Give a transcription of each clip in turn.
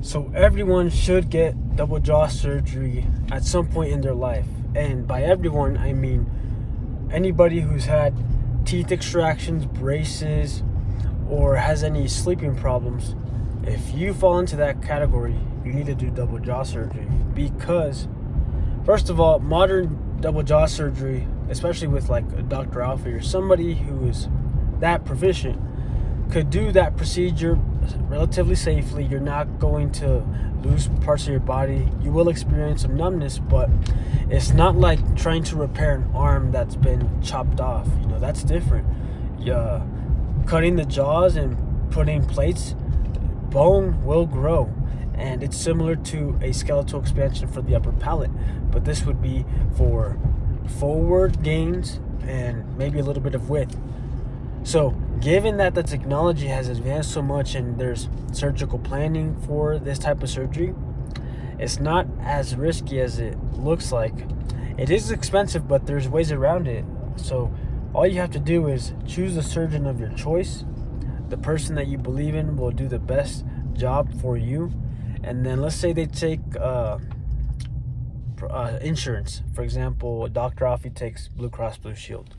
So everyone should get double jaw surgery at some point in their life. And by everyone, I mean anybody who's had teeth extractions, braces, or has any sleeping problems. If you fall into that category, you need to do double jaw surgery because, first of all, modern double jaw surgery, especially with like a Dr. Alfie or somebody who is that proficient, could do that procedure relatively safely. You're not going to lose parts of your body. You will experience some numbness, but it's not like trying to repair an arm that's been chopped off. That's different. Cutting the jaws and putting plates, bone will grow, and it's similar to a skeletal expansion for the upper palate, but this would be for forward gains and maybe a little bit of width. So given that the technology has advanced so much and there's surgical planning for this type of surgery, it's not as risky as it looks like. It is expensive, but there's ways around it. So all you have to do is choose the surgeon of your choice. The person that you believe in will do the best job for you. And then let's say they take insurance. For example, Dr. Alfie takes Blue Cross Blue Shield.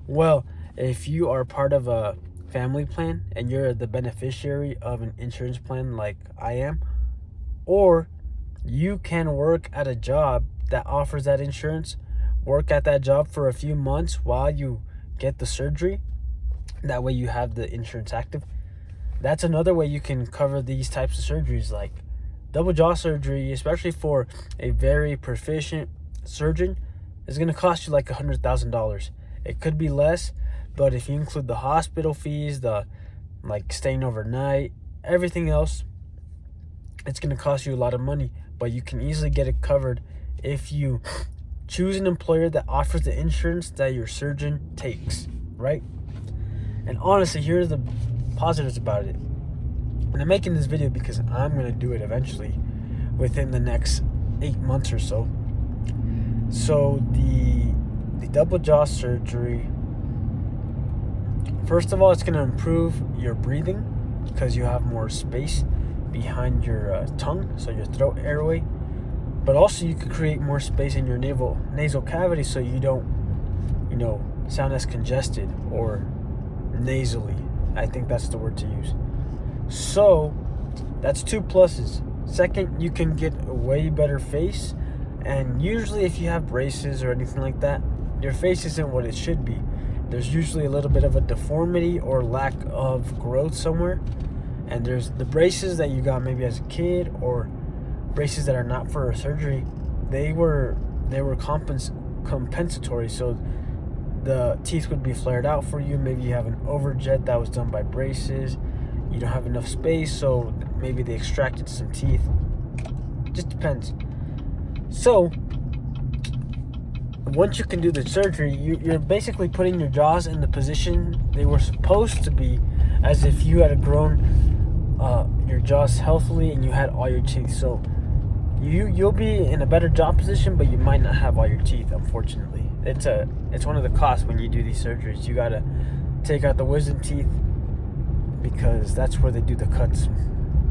Well, if you are part of a family plan and you're the beneficiary of an insurance plan like I am, or you can work at a job that offers that insurance, work at that job for a few months while you get the surgery. That way you have the insurance active. That's another way you can cover these types of surgeries, like double jaw surgery, especially for a very proficient surgeon, is going to cost you like $100,000. It could be less, but if you include the hospital fees, the like staying overnight, everything else, it's going to cost you a lot of money. But you can easily get it covered if you choose an employer that offers the insurance that your surgeon takes, right? And honestly, here's the positives about it. And I'm making this video because I'm going to do it eventually within the next 8 months or so. So the double jaw surgery, first of all, it's going to improve your breathing because you have more space behind your tongue, so your throat airway. But also you could create more space in your nasal cavity so you don't, sound as congested or nasally. I think that's the word to use. So that's 2 pluses. Second, you can get a way better face. And usually if you have braces or anything like that, your face isn't what it should be. There's usually a little bit of a deformity or lack of growth somewhere. And there's the braces that you got maybe as a kid, or braces that are not for a surgery. They were compensatory, so the teeth would be flared out for you. Maybe you have an overjet that was done by braces. You don't have enough space, so maybe they extracted some teeth. Just depends. So once you can do the surgery, you're basically putting your jaws in the position they were supposed to be, as if you had grown your jaws healthily and you had all your teeth. So you'll be in a better jaw position, but you might not have all your teeth, unfortunately. It's one of the costs when you do these surgeries. You gotta take out the wisdom teeth because that's where they do the cuts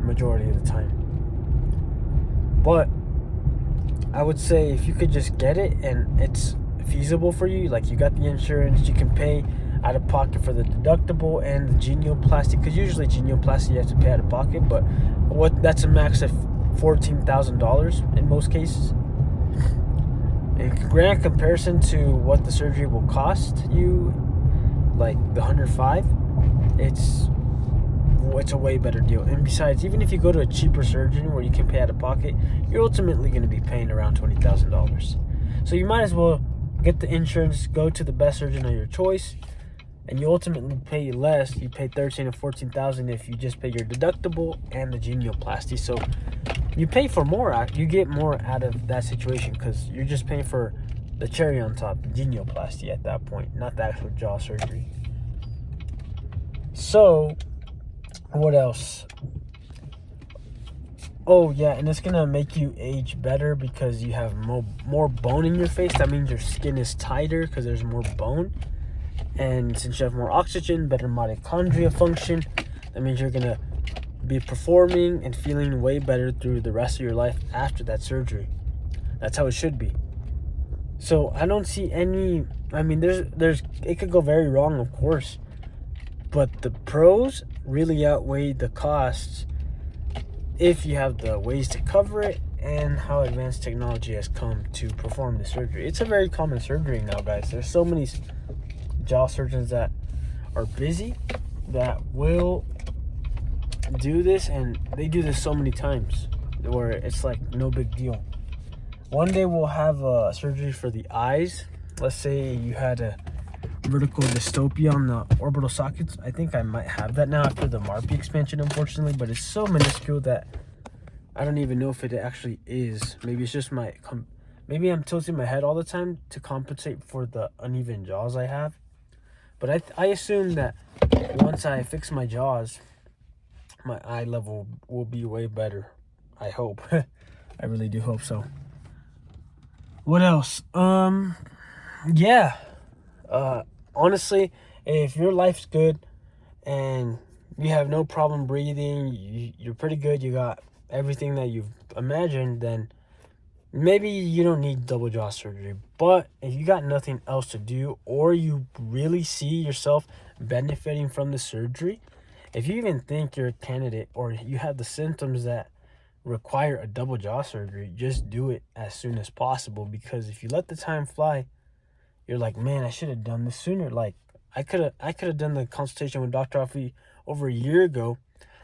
majority of the time. But I would say if you could just get it and it's feasible for you, like you got the insurance, you can pay out of pocket for the deductible and the genioplasty, because usually genioplasty you have to pay out of pocket, but that's a max of $14,000 in most cases. In grand comparison to what the surgery will cost you, like the $105, it's a way better deal. And besides, even if you go to a cheaper surgeon where you can pay out of pocket, you're ultimately going to be paying around $20,000. So you might as well get the insurance, go to the best surgeon of your choice, and you ultimately pay less. You pay $13,000 or $14,000 if you just pay your deductible and the genioplasty. So you pay for more. You get more out of that situation because you're just paying for the cherry on top, the genioplasty at that point, not the actual jaw surgery. So what else? Oh yeah, and it's gonna make you age better because you have more bone in your face. That means your skin is tighter because there's more bone. And since you have more oxygen, better mitochondria function, that means you're gonna be performing and feeling way better through the rest of your life after that surgery. That's how it should be. So I don't see any. I mean, there's it could go very wrong, of course, but the pros really outweigh the costs if you have the ways to cover it and how advanced technology has come to perform the surgery. It's a very common surgery now, guys. There's so many jaw surgeons that are busy that will do this, and they do this so many times where it's like no big deal. One day we'll have a surgery for the eyes. Let's say you had a vertical dystopia on the orbital sockets. I think I might have that now after the MARPI expansion, unfortunately, but it's so minuscule that I don't even know if it actually is. Maybe it's just maybe I'm tilting my head all the time to compensate for the uneven jaws I have. But I assume that once I fix my jaws, my eye level will be way better. I hope. I really do hope so. What else? Yeah. Honestly, if your life's good and you have no problem breathing, you're pretty good, you got everything that you've imagined, then maybe you don't need double jaw surgery. But if you got nothing else to do, or you really see yourself benefiting from the surgery, if you even think you're a candidate or you have the symptoms that require a double jaw surgery, just do it as soon as possible. Because if you let the time fly, you're like, man, I should have done this sooner. Like, I could have done the consultation with Dr. Alfie over a year ago,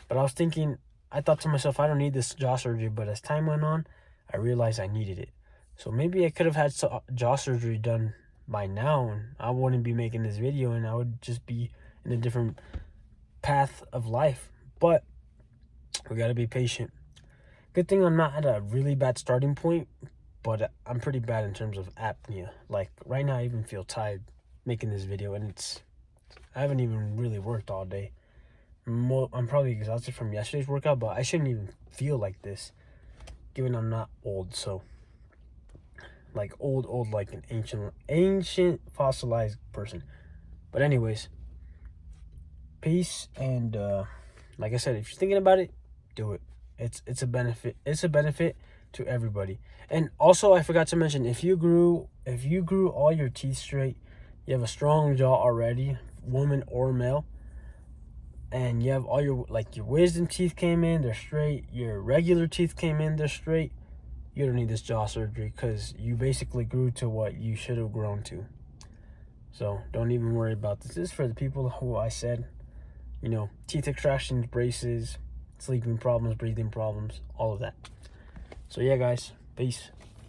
but I thought to myself, I don't need this jaw surgery. But as time went on, I realized I needed it. So maybe I could have had jaw surgery done by now, and I wouldn't be making this video, and I would just be in a different path of life. But we got to be patient. Good thing I'm not at a really bad starting point, but I'm pretty bad in terms of apnea. Like, right now I even feel tired making this video, and I haven't even really worked all day. I'm probably exhausted from yesterday's workout, but I shouldn't even feel like this, given I'm not old. So, like old like an ancient fossilized person. But anyways, peace, and like I said, if you're thinking about it, do it. It's a benefit. It's a benefit to everybody. And also, I forgot to mention, if you grew all your teeth straight, you have a strong jaw already, woman or male, and you have all your wisdom teeth came in, they're straight, your regular teeth came in, they're straight, you don't need this jaw surgery, because you basically grew to what you should have grown to. So don't even worry about this. This is for the people who I said, teeth extractions, braces, sleeping problems, breathing problems, all of that. So yeah, guys, peace.